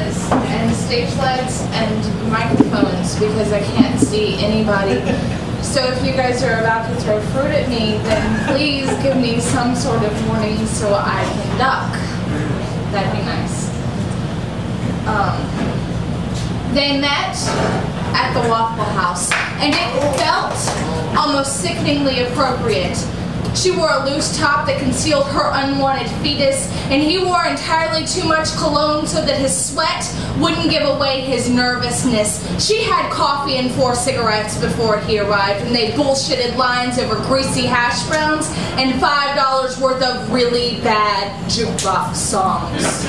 cameras and stage lights and microphones because I can't see anybody. So if you guys are about to throw fruit at me, then please give me some sort of warning so I can duck. That'd be nice. They met at the Waffle House, and it felt almost sickeningly appropriate. She wore a loose top that concealed her unwanted fetus, and he wore entirely too much cologne so that his sweat wouldn't give away his nervousness. She had coffee and 4 cigarettes before he arrived, and they bullshitted lines over greasy hash browns and $5 worth of really bad jukebox songs.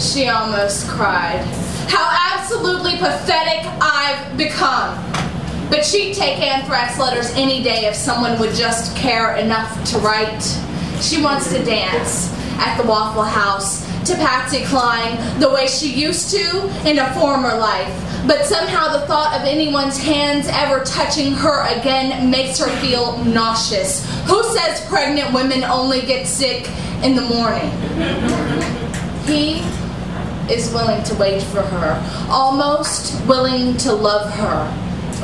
She almost cried. How absolutely pathetic I've become. But she'd take anthrax letters any day if someone would just care enough to write. She wants to dance at the Waffle House to Patsy Cline the way she used to in a former life. But somehow the thought of anyone's hands ever touching her again makes her feel nauseous. Who says pregnant women only get sick in the morning? He is willing to wait for her, almost willing to love her.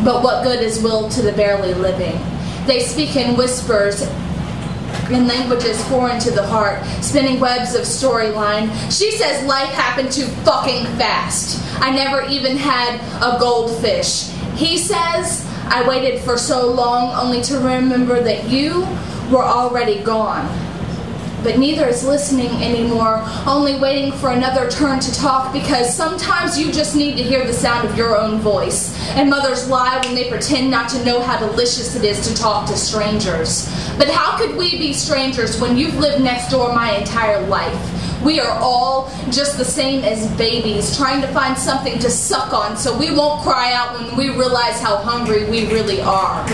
But what good is will to the barely living? They speak in whispers, in languages foreign to the heart, spinning webs of storyline. She says life happened too fucking fast. I never even had a goldfish. He says I waited for so long only to remember that you were already gone. But neither is listening anymore, only waiting for another turn to talk, because sometimes you just need to hear the sound of your own voice. And mothers lie when they pretend not to know how delicious it is to talk to strangers. But how could we be strangers when you've lived next door my entire life? We are all just the same as babies, trying to find something to suck on so we won't cry out when we realize how hungry we really are.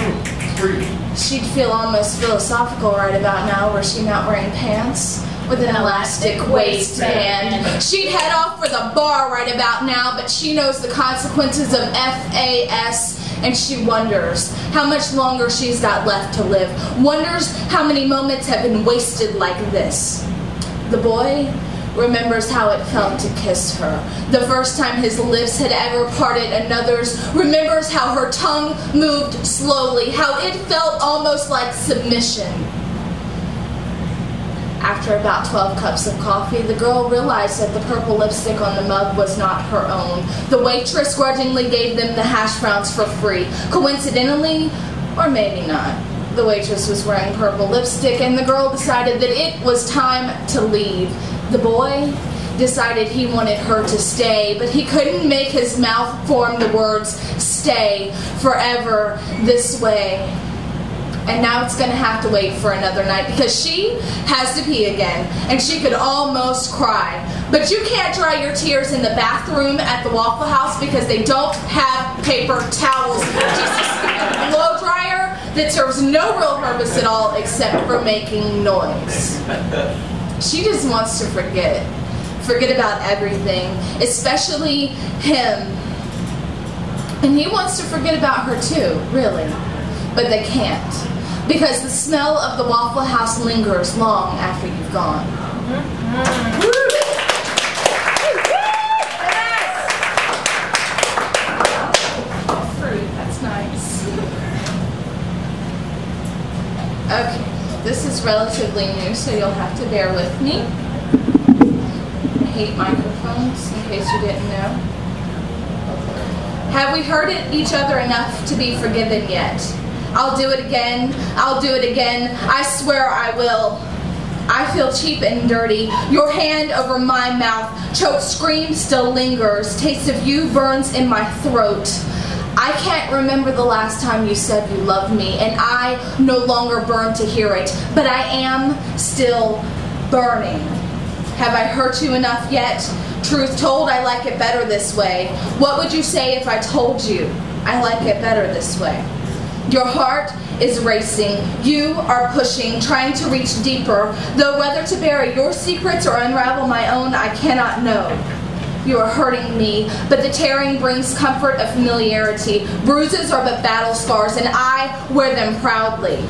She'd feel almost philosophical right about now were she not wearing pants with an elastic waistband. She'd head off for the bar right about now, but she knows the consequences of FAS, and she wonders how much longer she's got left to live. Wonders how many moments have been wasted like this. The boy remembers how it felt to kiss her. The first time his lips had ever parted another's. Remembers how her tongue moved slowly, how it felt almost like submission. After about 12 cups of coffee, the girl realized that the purple lipstick on the mug was not her own. The waitress grudgingly gave them the hash browns for free. Coincidentally, or maybe not, the waitress was wearing purple lipstick, and the girl decided that it was time to leave. The boy decided he wanted her to stay, but he couldn't make his mouth form the words, stay, forever, this way. And now it's going to have to wait for another night because she has to pee again, and she could almost cry. But you can't dry your tears in the bathroom at the Waffle House because they don't have paper towels. Just a stupid blow dryer that serves no real purpose at all except for making noise. She just wants to forget. Forget about everything, especially him. And he wants to forget about her too, really. But they can't. Because the smell of the Waffle House lingers long after you've gone. Fruit, that's nice. Okay. This is relatively new, so you'll have to bear with me. I hate microphones, in case you didn't know. Have we hurt each other enough to be forgiven yet? I'll do it again. I'll do it again. I swear I will. I feel cheap and dirty. Your hand over my mouth. Choked scream still lingers. Taste of you burns in my throat. I can't remember the last time you said you loved me, and I no longer burn to hear it, but I am still burning. Have I hurt you enough yet? Truth told, I like it better this way. What would you say if I told you I like it better this way? Your heart is racing. You are pushing, trying to reach deeper, though whether to bury your secrets or unravel my own, I cannot know. You are hurting me, but the tearing brings comfort of familiarity. Bruises are but battle scars, and I wear them proudly.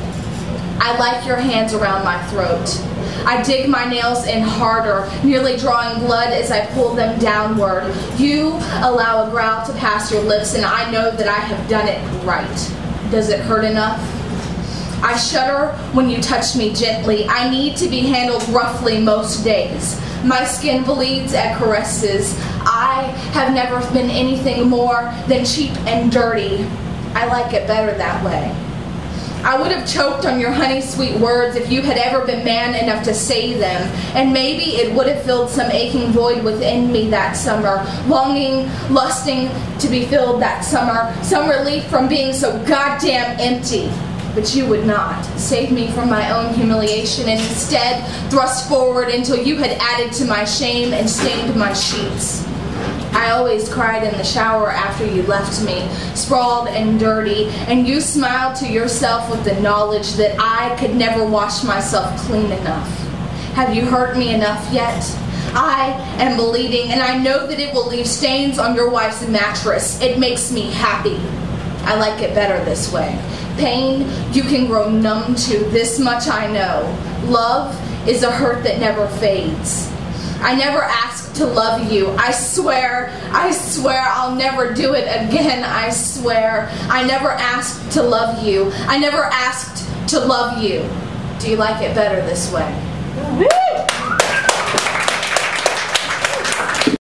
I like your hands around my throat. I dig my nails in harder, nearly drawing blood as I pull them downward. You allow a growl to pass your lips, and I know that I have done it right. Does it hurt enough? I shudder when you touch me gently. I need to be handled roughly most days. My skin bleeds at caresses. I have never been anything more than cheap and dirty. I like it better that way. I would have choked on your honey sweet words if you had ever been man enough to say them, and maybe it would have filled some aching void within me that summer, longing, lusting to be filled that summer, some relief from being so goddamn empty. But you would not save me from my own humiliation, and instead thrust forward until you had added to my shame and stained my sheets. I always cried in the shower after you left me, sprawled and dirty, and you smiled to yourself with the knowledge that I could never wash myself clean enough. Have you hurt me enough yet? I am bleeding, and I know that it will leave stains on your wife's mattress. It makes me happy. I like it better this way. Pain you can grow numb to, this much I know. Love is a hurt that never fades. I never asked to love you. I swear I'll never do it again. I swear. I never asked to love you. I never asked to love you. Do you like it better this way?